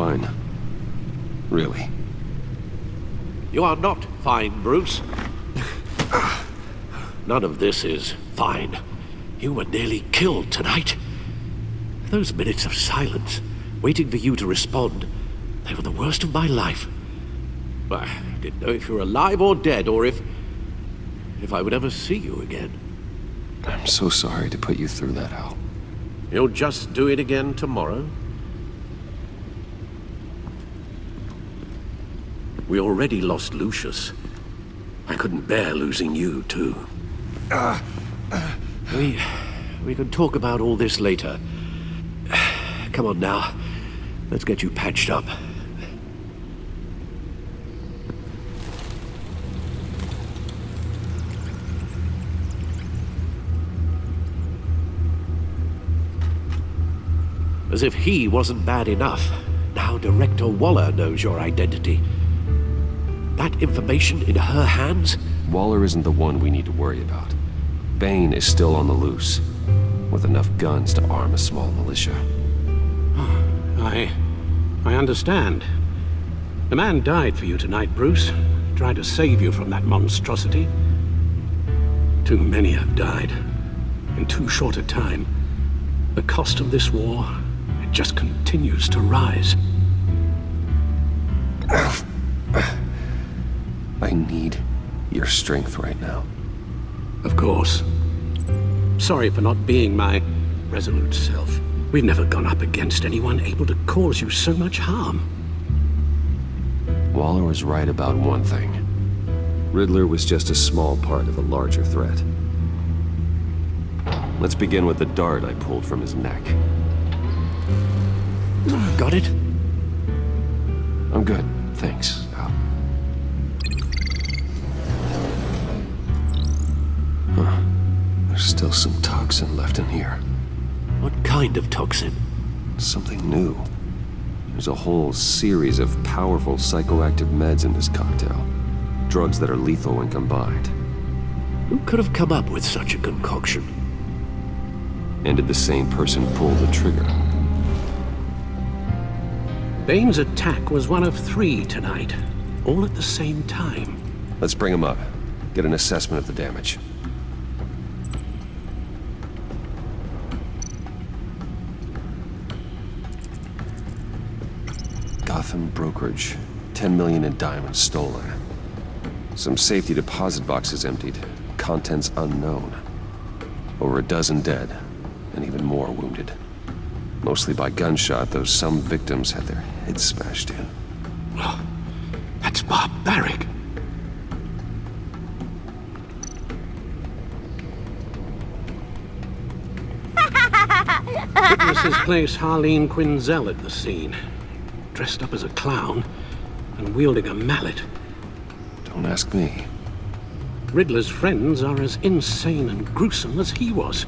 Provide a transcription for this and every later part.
fine. Really. You are not fine, Bruce. None of this is fine. You were nearly killed tonight. Those minutes of silence, waiting for you to respond, they were the worst of my life. I didn't know if you were alive or dead, or if I would ever see you again. I'm so sorry to put you through that, Al. You'll just do it again tomorrow? We already lost Lucius. I couldn't bear losing you, too. We can talk about all this later. Come on now. Let's get you patched up. As if he wasn't bad enough, now Director Waller knows your identity. That information in her hands? Waller isn't the one we need to worry about. Bane is still on the loose, with enough guns to arm a small militia. I understand. The man died for you tonight, Bruce. Tried to save you from that monstrosity. Too many have died. In too short a time. The cost of this war, it just continues to rise. I need your strength right now. Of course. Sorry for not being my resolute self. We've never gone up against anyone able to cause you so much harm. Waller was right about one thing. Riddler was just a small part of a larger threat. Let's begin with the dart I pulled from his neck. Got it? I'm good, thanks, Al. Huh. There's still some toxin left in here. What kind of toxin? Something new. There's a whole series of powerful psychoactive meds in this cocktail. Drugs that are lethal when combined. Who could have come up with such a concoction? And did the same person pull the trigger? Bane's attack was one of 3 tonight, all at the same time. Let's bring him up. Get an assessment of the damage. Gotham brokerage. 10 million in diamonds stolen. Some safety deposit boxes emptied. Contents unknown. Over a dozen dead, and even more wounded. Mostly by gunshot, though some victims had their heads smashed in. Oh, that's barbaric. Witnesses place Harleen Quinzel at the scene. Dressed up as a clown and wielding a mallet. Don't ask me. Riddler's friends are as insane and gruesome as he was.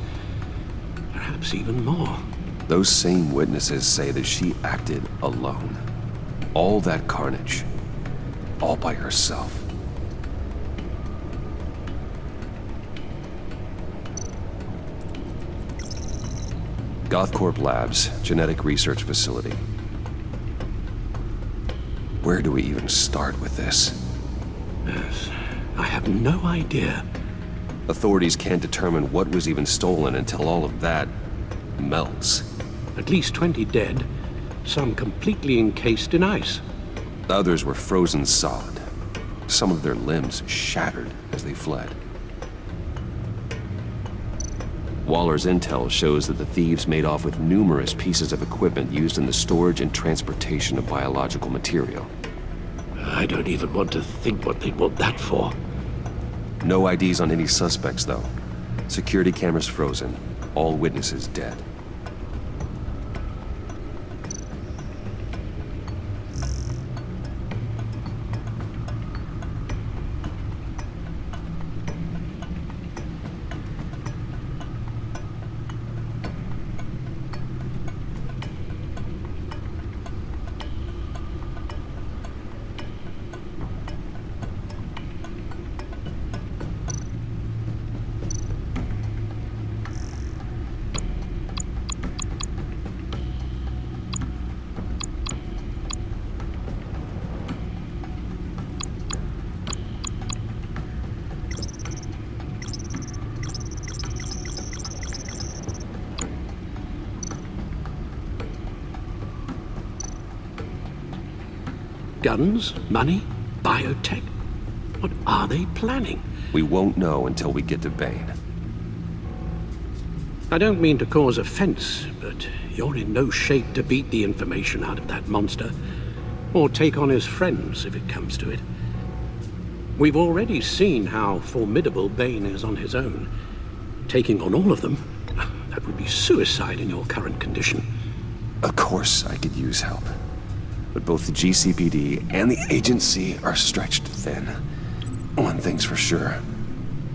Perhaps even more. Those same witnesses say that she acted alone. All that carnage. All by herself. GothCorp Labs, genetic research facility. Where do we even start with this? Yes, I have no idea. Authorities can't determine what was even stolen until all of that melts. At least 20 dead, some completely encased in ice. Others were frozen solid. Some of their limbs shattered as they fled. Waller's intel shows that the thieves made off with numerous pieces of equipment used in the storage and transportation of biological material. I don't even want to think what they'd want that for. No IDs on any suspects, though. Security cameras frozen. All witnesses dead. Guns? Money? Biotech? What are they planning? We won't know until we get to Bane. I don't mean to cause offense, but you're in no shape to beat the information out of that monster, or take on his friends if it comes to it. We've already seen how formidable Bane is on his own. Taking on all of them, that would be suicide in your current condition. Of course I could use help. But both the GCPD and the agency are stretched thin. One thing's for sure.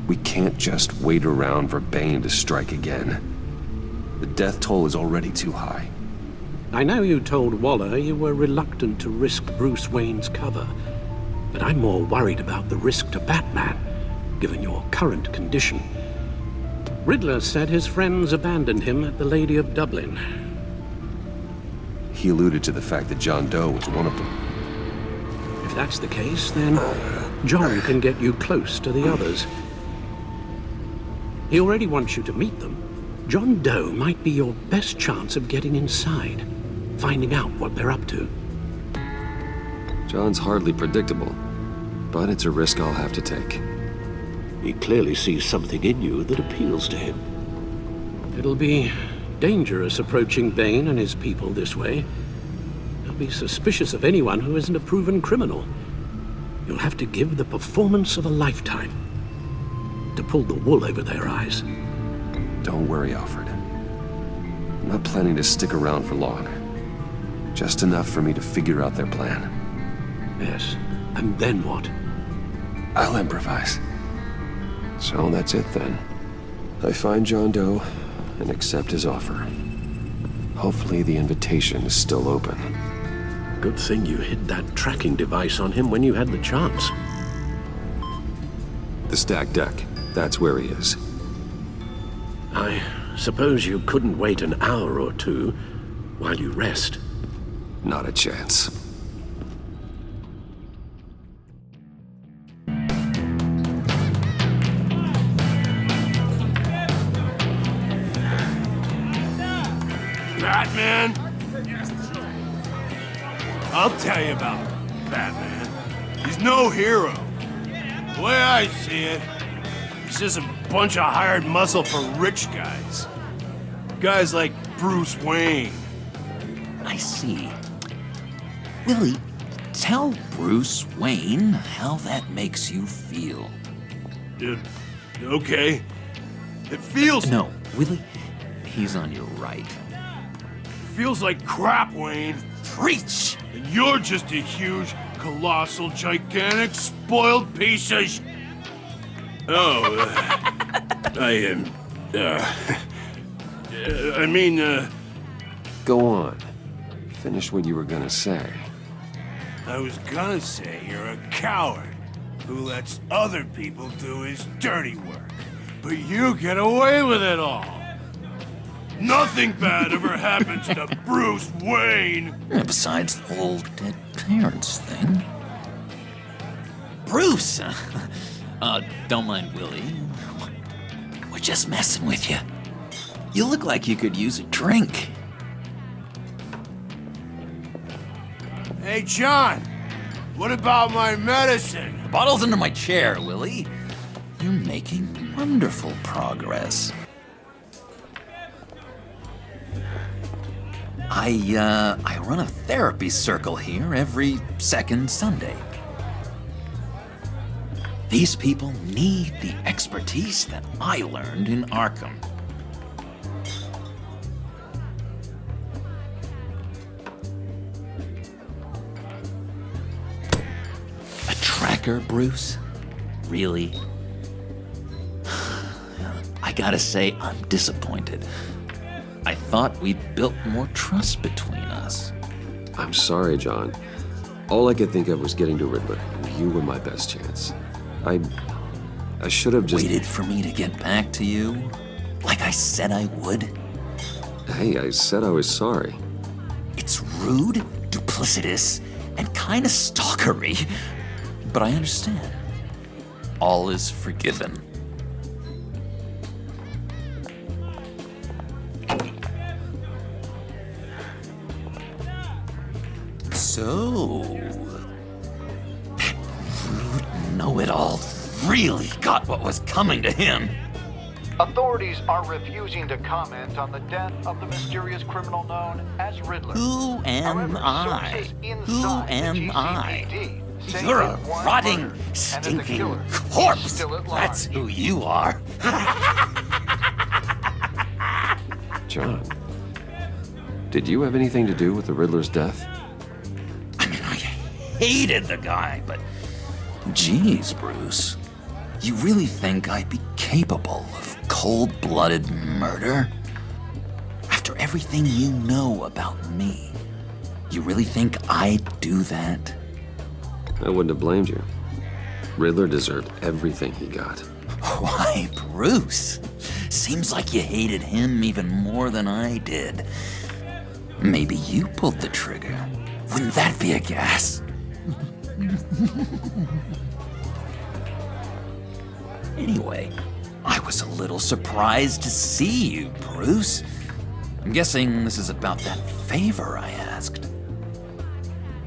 We can't just wait around for Bane to strike again. The death toll is already too high. I know you told Waller you were reluctant to risk Bruce Wayne's cover, but I'm more worried about the risk to Batman, given your current condition. Riddler said his friends abandoned him at the Lady of Dublin. He alluded to the fact that John Doe was one of them. If that's the case, then John can get you close to the others. He already wants you to meet them. John Doe might be your best chance of getting inside, finding out what they're up to. John's hardly predictable, but it's a risk I'll have to take. He clearly sees something in you that appeals to him. It'll be dangerous approaching Bane and his people this way. They'll be suspicious of anyone who isn't a proven criminal. You'll have to give the performance of a lifetime to pull the wool over their eyes. Don't worry, Alfred. I'm not planning to stick around for long. Just enough for me to figure out their plan. Yes, and then what? I'll improvise. So that's it then. I find John Doe and accept his offer. Hopefully the invitation is still open. Good thing you hid that tracking device on him when you had the chance. The stacked deck. That's where he is. I suppose you couldn't wait an hour or two while you rest. Not a chance. Batman? I'll tell you about Batman. He's no hero. The way I see it, he's just a bunch of hired muscle for rich guys. Guys like Bruce Wayne. I see. Willie, tell Bruce Wayne how that makes you feel. Okay. It feels... No, Willie, he's on your right. feels like crap, Wayne. Preach! And you're just a huge, colossal, gigantic, spoiled piece of sh... Oh, Go on. Finish what you were gonna say. I was gonna say you're a coward who lets other people do his dirty work. But you get away with it all. Nothing bad ever happens to Bruce Wayne. Besides the whole dead parents thing. Bruce! Don't mind Willie. We're just messing with you. You look like you could use a drink. Hey, John, what about my medicine? The bottle's under my chair, Willie. You're making wonderful progress. I run a therapy circle here every second Sunday. These people need the expertise that I learned in Arkham. A tracker, Bruce? Really? I gotta say, I'm disappointed. I thought we'd built more trust between us. I'm sorry, John. All I could think of was getting to Riddler. You were my best chance. I should have just... Waited for me to get back to you? Like I said I would? Hey, I said I was sorry. It's rude, duplicitous, and kinda stalkery. But I understand. All is forgiven. So, all really got what was coming to him. Authorities are refusing to comment on the death of the mysterious criminal known as Riddler. Who am However, I? sources Who inside the am I? GCPD say You're a it was rotting, murdered, and that the stinking killer is corpse. still at large. That's who you are. John, did you have anything to do with the Riddler's death? I mean, I hated the guy, but geez, Bruce. You really think I'd be capable of cold-blooded murder? After everything you know about me, you really think I'd do that? I wouldn't have blamed you. Riddler deserved everything he got. Why, Bruce? Seems like you hated him even more than I did. Maybe you pulled the trigger. Wouldn't that be a gas? Anyway, I was a little surprised to see you, Bruce. I'm guessing this is about that favor I asked.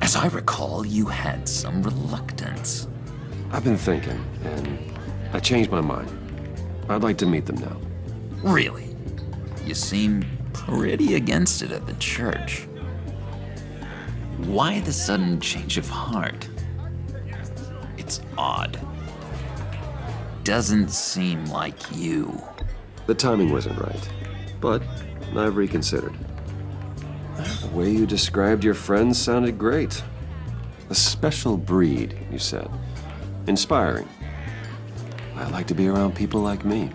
As I recall, you had some reluctance. I've been thinking, and I changed my mind. I'd like to meet them now. Really? You seem pretty against it at the church. Why the sudden change of heart? It's odd. Doesn't seem like you. The timing wasn't right, but I've reconsidered. The way you described your friends sounded great. A special breed, you said. Inspiring. I like to be around people like me.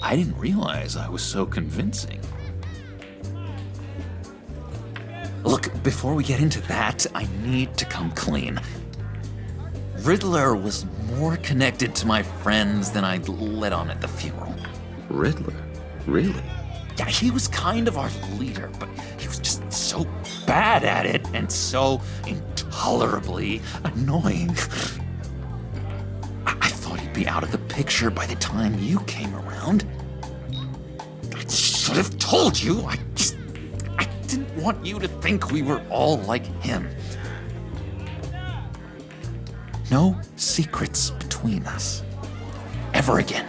I didn't realize I was so convincing. Look, before we get into that, I need to come clean. Riddler was more connected to my friends than I'd let on at the funeral. Riddler? Really? Yeah, he was kind of our leader, but he was just so bad at it and so intolerably annoying. I thought he'd be out of the picture by the time you came around. I should have told you. I didn't want you to think we were all like him. No secrets between us. Ever again.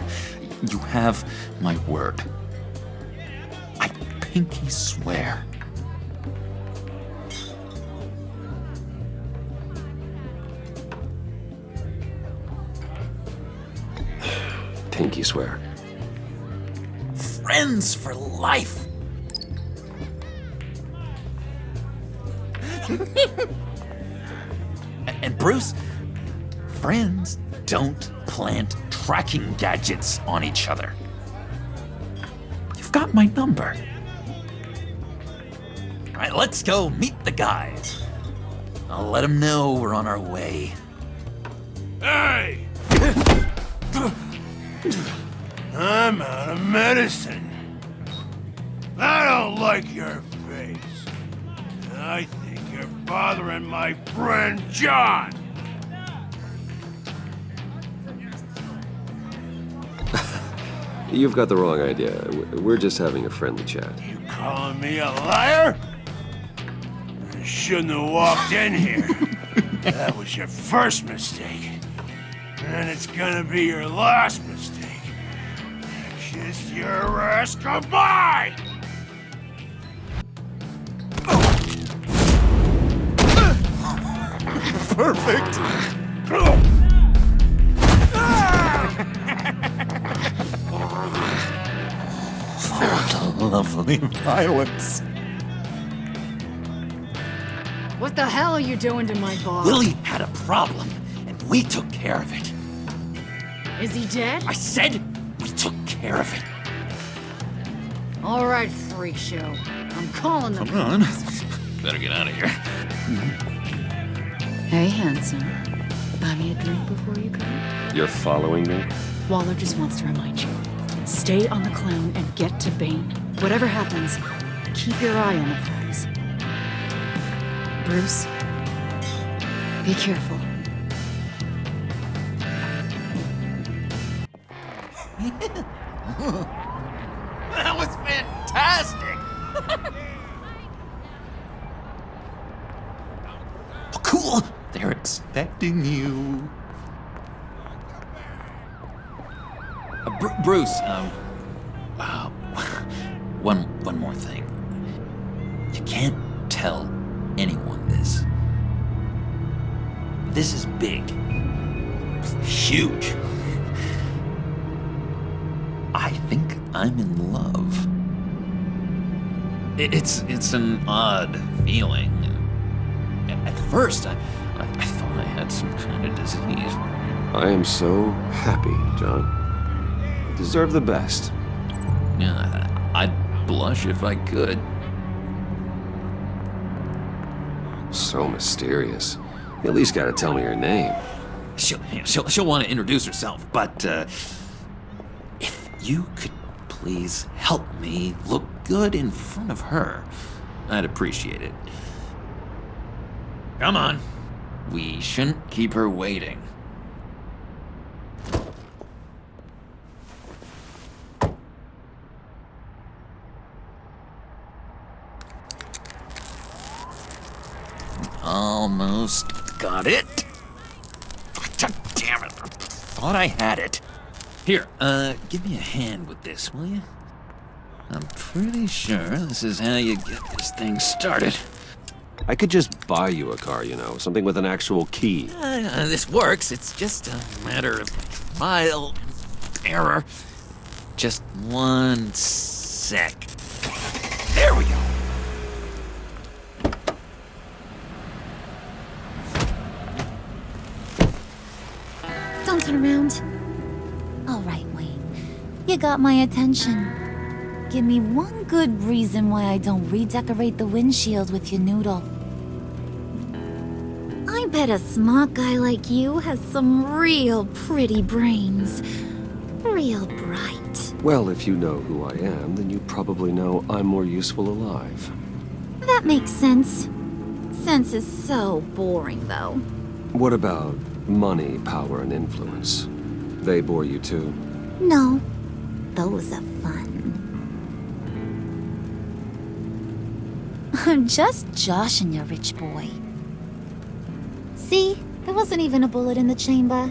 You have my word. I pinky swear. Pinky swear. Friends for life. And Bruce, friends don't plant tracking gadgets on each other. You've got my number. All right, let's go meet the guys. I'll let them know we're on our way. Hey! I'm out of medicine. I don't like your face. I think you're bothering my friend John. You've got the wrong idea. We're just having a friendly chat. You calling me a liar? You shouldn't have walked in here. That was your first mistake. And it's gonna be your last mistake. Kiss your ass goodbye! Perfect. What a lovely violence. What the hell are you doing to my boss? Willie had a problem, and we took care of it. Is he dead? I said we took care of it. All right, freak show. I'm calling the Come on. Better get out of here. Hey, handsome. Buy me a drink before you go? You're following me? Waller just wants to remind you. Stay on the clown and get to Bane. Whatever happens, keep your eye on the prize. Bruce, be careful. That was fantastic! Oh, cool! They're expecting you. Bruce, one more thing. You can't tell anyone this. This is big. Huge. I think I'm in love. It's an odd feeling. At first, I thought I had some kind of disease. I am so happy, John. You deserve the best. Yeah, I'd blush if I could. So mysterious. You at least gotta tell me your name. She'll want to introduce herself, but if you could please help me look good in front of her, I'd appreciate it. Come on. We shouldn't keep her waiting. Almost got it. Damn it. Thought I had it. Here, give me a hand with this, will you? I'm pretty sure this is how you get this thing started. I could just buy you a car, you know, something with an actual key. This works. It's just a matter of trial and error. Just 1 sec. There we go. Don't turn around. All right, Wayne. You got my attention. Give me one good reason why I don't redecorate the windshield with your noodle. I bet a smart guy like you has some real pretty brains. Real bright. Well, if you know who I am, then you probably know I'm more useful alive. That makes sense. Sense is so boring, though. What about money, power, and influence? They bore you too? No, those are fun. I'm just joshing you, rich boy. See? There wasn't even a bullet in the chamber.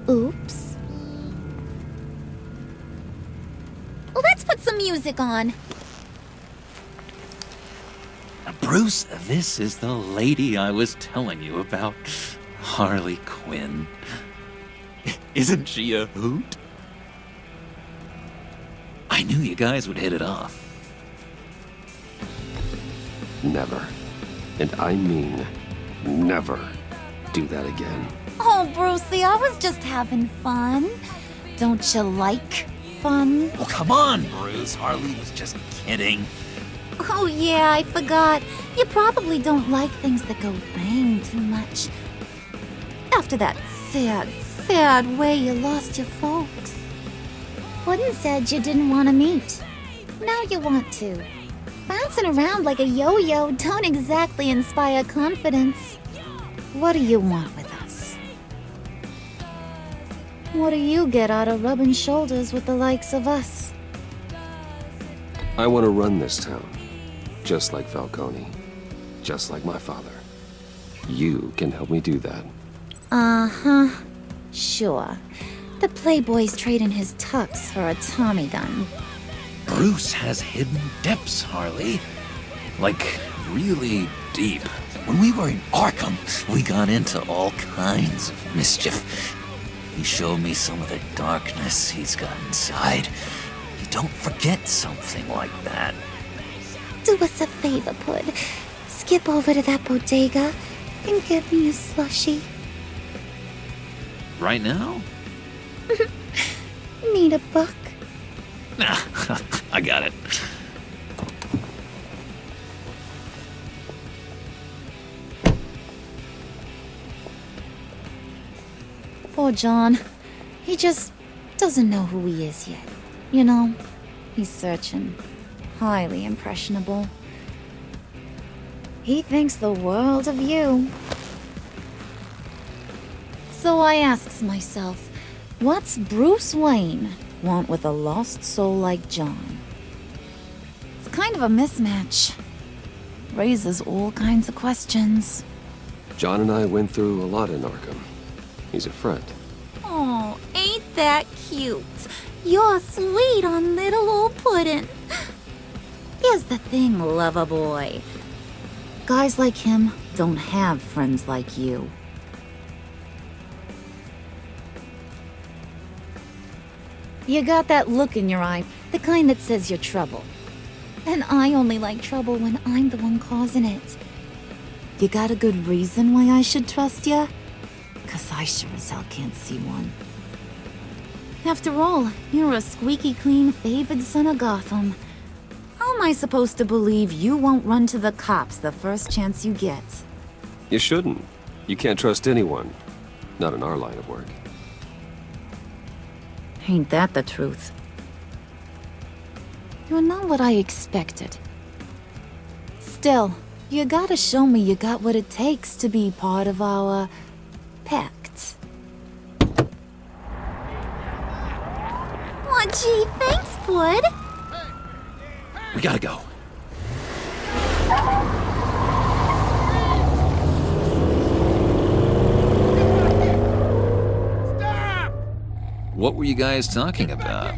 Oops. Well, let's put some music on. Bruce, this is the lady I was telling you about. Harley Quinn. Isn't she a hoot? I knew you guys would hit it off. Never. And I mean never do that again. Oh, Brucey, I was just having fun. Don't you like fun? Oh, come on, Bruce. Harley was just kidding. Oh, yeah, I forgot. You probably don't like things that go bang too much. After that sad way you lost your folks. Wooden said you didn't want to meet. Now you want to. Bouncing around like a yo-yo don't exactly inspire confidence. What do you want with us? What do you get out of rubbing shoulders with the likes of us? I want to run this town. Just like Falcone. Just like my father. You can help me do that. Uh-huh. Sure. The Playboy's trading his tux for a Tommy gun. Bruce has hidden depths, Harley. Like, really deep. When we were in Arkham, we got into all kinds of mischief. He showed me some of the darkness he's got inside. You don't forget something like that. Do us a favor, Pud. Skip over to that bodega and get me a slushie. Right now? Need a buck? Nah, I got it. Poor John. He just doesn't know who he is yet. You know, he's searching. Highly impressionable. He thinks the world of you. So I asks myself, what's Bruce Wayne want with a lost soul like John? It's kind of a mismatch. Raises all kinds of questions. John and I went through a lot in Arkham. He's a friend. Oh, ain't that cute? You're sweet on little old puddin'. Here's the thing, lover boy. Guys like him don't have friends like you. You got that look in your eye, the kind that says you're trouble. And I only like trouble when I'm the one causing it. You got a good reason why I should trust ya? 'Cause I sure as hell can't see one. After all, you're a squeaky clean favored son of Gotham. How am I supposed to believe you won't run to the cops the first chance you get? You shouldn't. You can't trust anyone. Not in our line of work. Ain't that the truth? You're not what I expected. Still, you gotta show me you got what it takes to be part of our pact. Aw, gee, thanks, Bud. We gotta go. What were you guys talking about?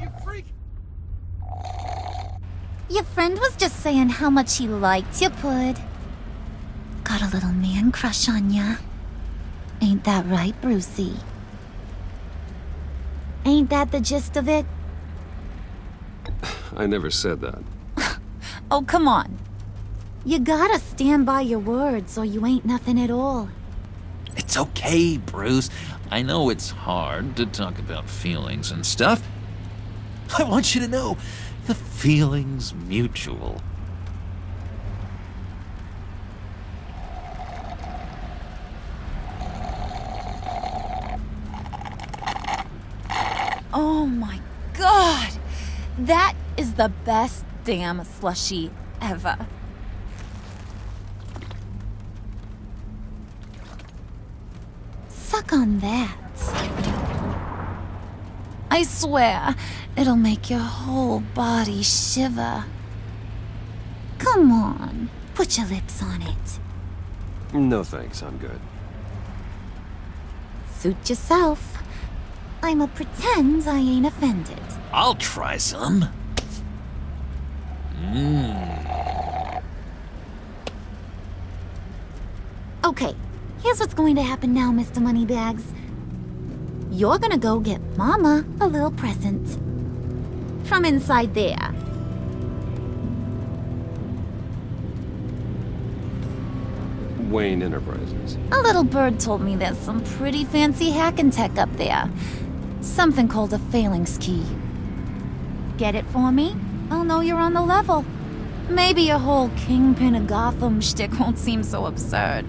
Your friend was just saying how much he liked you, Bud. Got a little man crush on ya. Ain't that right, Brucey? Ain't that the gist of it? I never said that. Oh, come on. You gotta stand by your words or you ain't nothing at all. It's okay, Bruce. I know it's hard to talk about feelings and stuff. I want you to know, the feeling's mutual. Oh my god! That is the best damn slushie ever. Suck on that. I swear, it'll make your whole body shiver. Come on, put your lips on it. No thanks, I'm good. Suit yourself. I'ma pretend I ain't offended. I'll try some. Okay, here's what's going to happen now, Mr. Moneybags. You're gonna go get Mama a little present. From inside there. Wayne Enterprises. A little bird told me there's some pretty fancy hacking tech up there. Something called a phalanx key. Get it for me? I'll know you're on the level. Maybe your whole Kingpin of Gotham shtick won't seem so absurd.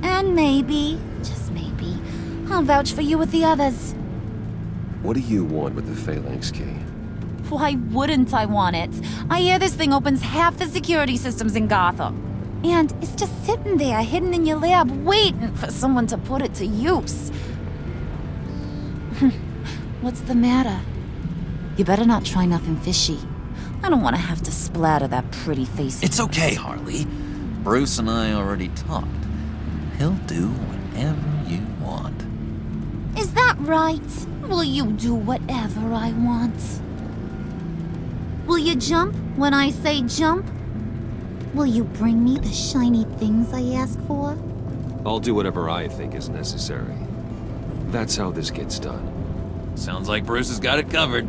And maybe, just maybe, I'll vouch for you with the others. What do you want with the phalanx key? Why wouldn't I want it? I hear this thing opens half the security systems in Gotham. And it's just sitting there, hidden in your lab, waiting for someone to put it to use. What's the matter? You better not try nothing fishy. I don't want to have to splatter that pretty face. It's okay, Harley. Bruce and I already talked. He'll do whatever you want. Is that right? Will you do whatever I want? Will you jump when I say jump? Will you bring me the shiny things I ask for? I'll do whatever I think is necessary. That's how this gets done. Sounds like Bruce has got it covered.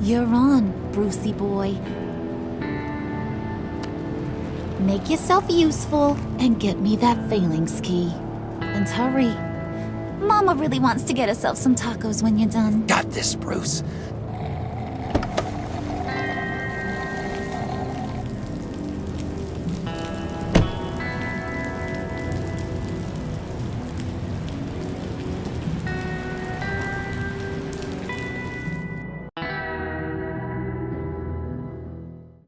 You're on, Brucey boy. Make yourself useful and get me that phalanx key. And hurry. Mama really wants to get herself some tacos when you're done. Got this, Bruce.